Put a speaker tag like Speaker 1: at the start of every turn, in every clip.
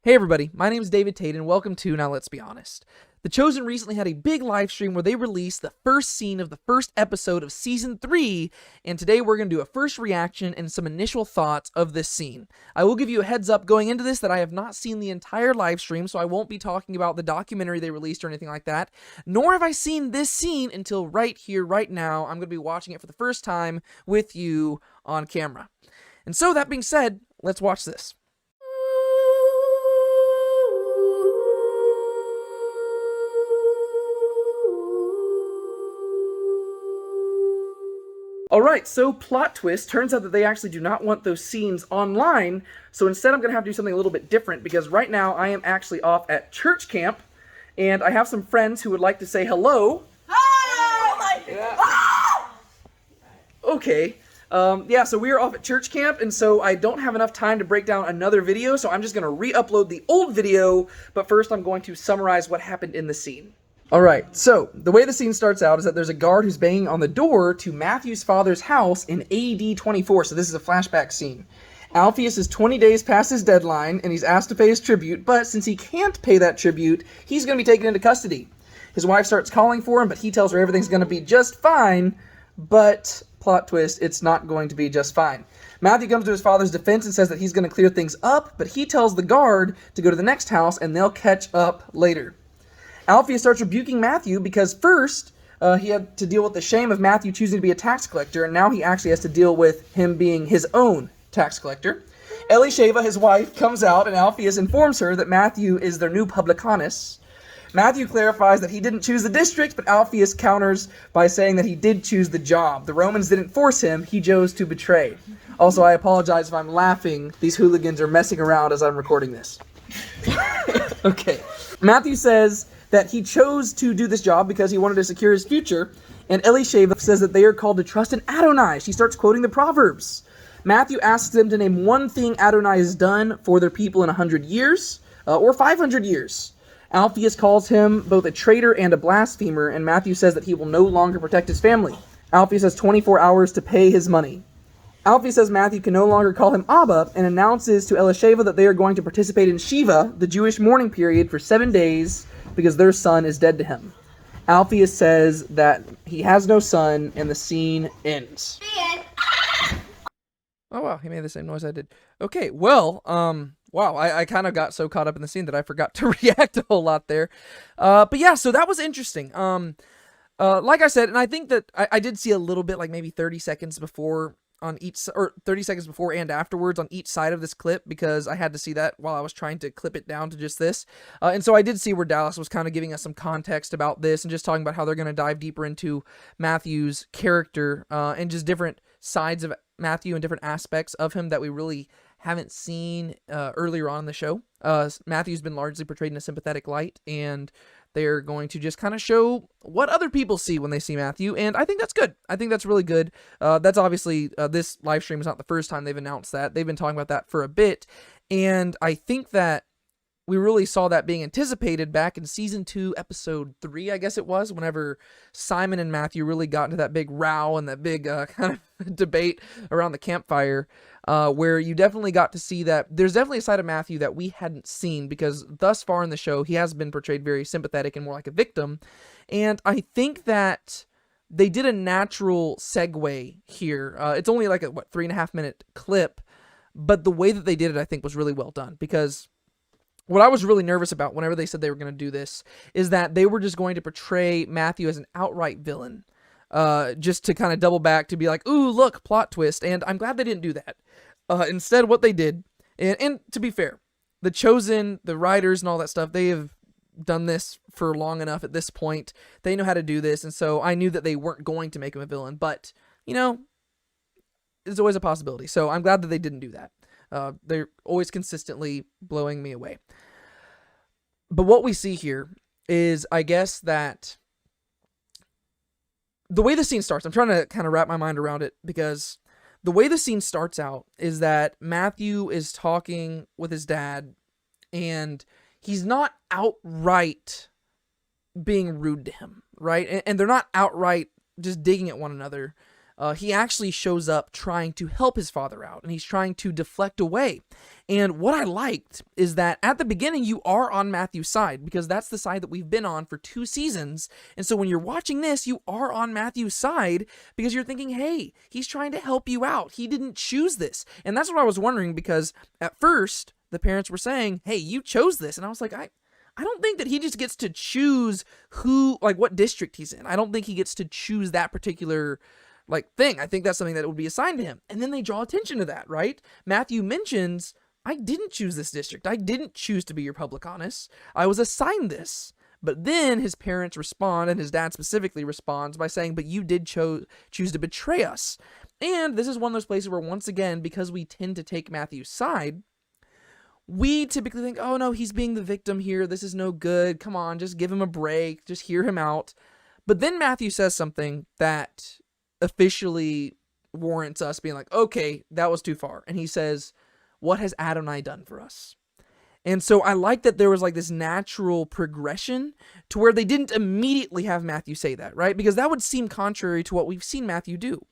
Speaker 1: Hey everybody, my name is David Tate and welcome to Now Let's Be Honest. The Chosen recently had a big live stream where they released the first scene of the first episode of Season 3, and today we're going to do a first reaction and some initial thoughts of this scene. I will give you a heads up going into this that I have not seen the entire live stream, so I won't be talking about the documentary they released or anything like that, nor have I seen this scene until right here, right now. I'm going to be watching it for the first time with you on camera. And so that being said, let's watch this. Alright, so plot twist, turns out that they actually do not want those scenes online, so instead I'm going to have to do something a little bit different, because right now I am actually off at church camp, and I have some friends who would like to say hello. Hi! Yeah. Okay, yeah, so we are off at church camp, and so I don't have enough time to break down another video, so I'm just going to re-upload the old video, but first I'm going to summarize what happened in the scene. Alright, so the way the scene starts out is that there's a guard who's banging on the door to Matthew's father's house in AD 24, so this is a flashback scene. Alpheus is 20 days past his deadline, and he's asked to pay his tribute, but since he can't pay that tribute, he's going to be taken into custody. His wife starts calling for him, but he tells her everything's going to be just fine, but, plot twist, it's not going to be just fine. Matthew comes to his father's defense and says that he's going to clear things up, but he tells the guard to go to the next house, and they'll catch up later. Alpheus starts rebuking Matthew because first, he had to deal with the shame of Matthew choosing to be a tax collector, and now he actually has to deal with him being his own tax collector. Elisheva, his wife, comes out, and Alpheus informs her that Matthew is their new publicanus. Matthew clarifies that he didn't choose the district, but Alpheus counters by saying that he did choose the job. The Romans didn't force him, he chose to betray. Also, I apologize if I'm laughing. These hooligans are messing around as I'm recording this. Okay. Matthew says that he chose to do this job because he wanted to secure his future, and Elisheva says that they are called to trust in Adonai. She starts quoting the Proverbs. Matthew asks them to name one thing Adonai has done for their people in 100 years, or 500 years. Alpheus calls him both a traitor and a blasphemer, and Matthew says that he will no longer protect his family. Alpheus has 24 hours to pay his money. Alpheus says Matthew can no longer call him Abba, and announces to Elisheva that they are going to participate in Shiva, the Jewish mourning period, for 7 days, because their son is dead to him. Alpheus says that he has no son, and the scene ends. Oh wow, he made the same noise I did. Okay, well, wow, I kind of got so caught up in the scene that I forgot to react a whole lot there. But yeah, so that was interesting. Like I said, and I think that I did see a little bit, like maybe 30 seconds before on each, or 30 seconds before and afterwards on each side of this clip, because I had to see that while I was trying to clip it down to just this. And so I did see where Dallas was kind of giving us some context about this and just talking about how they're going to dive deeper into Matthew's character, and just different sides of Matthew and different aspects of him that we really haven't seen earlier on in the show. Matthew's been largely portrayed in a sympathetic light, and they're going to just kind of show what other people see when they see Matthew, and I think that's good. I think that's really good. That's obviously, this live stream is not the first time they've announced that. They've been talking about that for a bit, and I think that we really saw that being anticipated back in Season 2, Episode 3, I guess it was, whenever Simon and Matthew really got into that big row and that big kind of debate around the campfire, where you definitely got to see that there's definitely a side of Matthew that we hadn't seen, because thus far in the show, he has been portrayed very sympathetic and more like a victim, and I think that they did a natural segue here. It's only like a, 3.5 minute clip, but the way that they did it, I think, was really well done, because what I was really nervous about whenever they said they were going to do this is that they were just going to portray Matthew as an outright villain, just to kind of double back to be like, ooh, look, plot twist, and I'm glad they didn't do that. Instead, what they did, and to be fair, the Chosen, the writers and all that stuff, they have done this for long enough at this point. They know how to do this, and so I knew that they weren't going to make him a villain, but, you know, there's always a possibility, so I'm glad that they didn't do that. They're always consistently blowing me away. But what we see here is, I guess, that the way the scene starts, I'm trying to kind of wrap my mind around it, because the way the scene starts out is that Matthew is talking with his dad, and he's not outright being rude to him, right? And they're not outright just digging at one another. he actually shows up trying to help his father out, and he's trying to deflect away. And what I liked is that at the beginning, you are on Matthew's side, because that's the side that we've been on for 2 seasons. And so when you're watching this, you are on Matthew's side, because you're thinking, hey, he's trying to help you out. He didn't choose this. And that's what I was wondering, because at first, the parents were saying, hey, you chose this. And I was like, I don't think that he just gets to choose what district he's in. I don't think he gets to choose that particular thing. I think that's something that would be assigned to him. And then they draw attention to that, right? Matthew mentions, I didn't choose this district. I didn't choose to be your publicanus. I was assigned this. But then his parents respond, and his dad specifically responds by saying, but you did choose to betray us. And this is one of those places where, once again, because we tend to take Matthew's side, we typically think, oh no, he's being the victim here. This is no good. Come on, just give him a break. Just hear him out. But then Matthew says something that officially warrants us being like, okay, that was too far. And he says, what has Adonai done for us? And so I like that there was this natural progression to where they didn't immediately have Matthew say that, right? Because that would seem contrary to what we've seen Matthew do.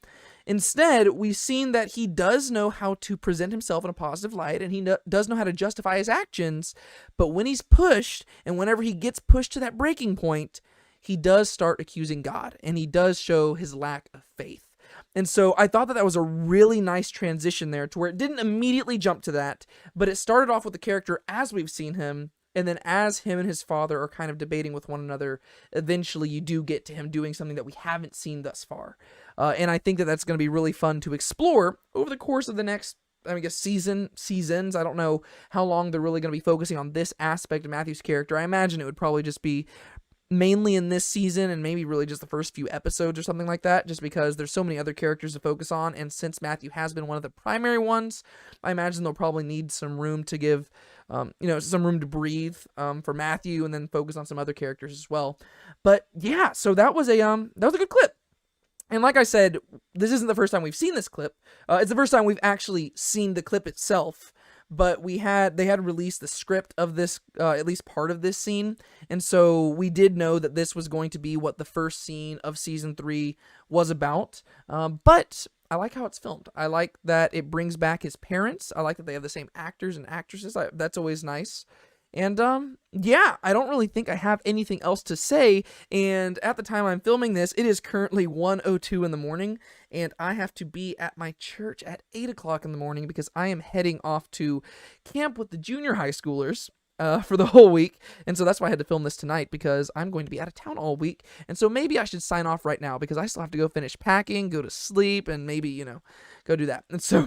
Speaker 1: Instead, we've seen that he does know how to present himself in a positive light, and he does know how to justify his actions, but when he's pushed, and whenever he gets pushed to that breaking point, he does start accusing God, and he does show his lack of faith. And so I thought that that was a really nice transition there, to where it didn't immediately jump to that, but it started off with the character as we've seen him, and then as him and his father are kind of debating with one another, eventually you do get to him doing something that we haven't seen thus far. And I think that that's going to be really fun to explore over the course of the next, seasons. I don't know how long they're really going to be focusing on this aspect of Matthew's character. I imagine it would probably just be mainly in this season, and maybe really just the first few episodes or something like that, just because there's so many other characters to focus on, and since Matthew has been one of the primary ones, I imagine they'll probably need some room to give, some room to breathe for Matthew, and then focus on some other characters as well. But yeah, so that was a good clip. And like I said, this isn't the first time we've seen this clip. It's the first time we've actually seen the clip itself. But they had released the script of this, at least part of this scene, and so we did know that this was going to be what the first scene of season 3 was about. But I like how it's filmed. I like that it brings back his parents. I like that they have the same actors and actresses. That's always nice. And, yeah, I don't really think I have anything else to say, and at the time I'm filming this, it is currently 1:02 in the morning, and I have to be at my church at 8 o'clock in the morning, because I am heading off to camp with the junior high schoolers, for the whole week, and so that's why I had to film this tonight, because I'm going to be out of town all week, and so maybe I should sign off right now, because I still have to go finish packing, go to sleep, and maybe, go do that, and so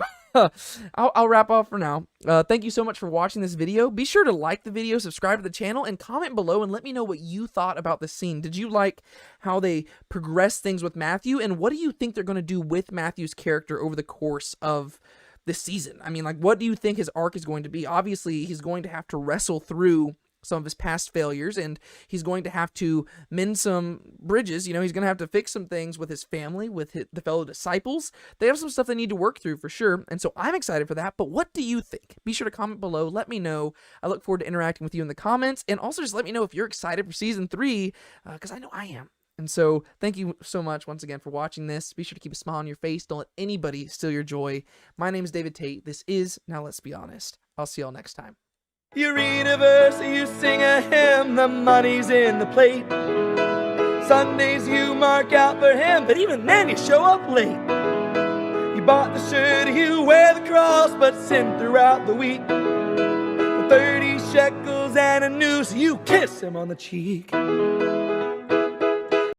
Speaker 1: I'll wrap up for now. Thank you so much for watching this video. Be sure to like the video, subscribe to the channel, and comment below and let me know what you thought about this scene. Did you like how they progressed things with Matthew, and what do you think they're going to do with Matthew's character over the course of this season? I mean, what do you think his arc is going to be? Obviously, he's going to have to wrestle through some of his past failures, and he's going to have to mend some bridges. He's going to have to fix some things with his family, with the fellow disciples. They have some stuff they need to work through for sure, and so I'm excited for that. But what do you think? Be sure to comment below. Let me know. I look forward to interacting with you in the comments, and also just let me know if you're excited for season 3, because I know I am. And so thank you so much once again for watching this. Be sure to keep a smile on your face. Don't let anybody steal your joy. My name is David Tate. This is Now Let's Be Honest. I'll see y'all next time.
Speaker 2: You read a verse, you sing a hymn, the money's in the plate. Sundays you mark out for him, but even then you show up late. You bought the shirt, you wear the cross, but sin throughout the week. For 30 shekels and a noose, you kiss him on the cheek.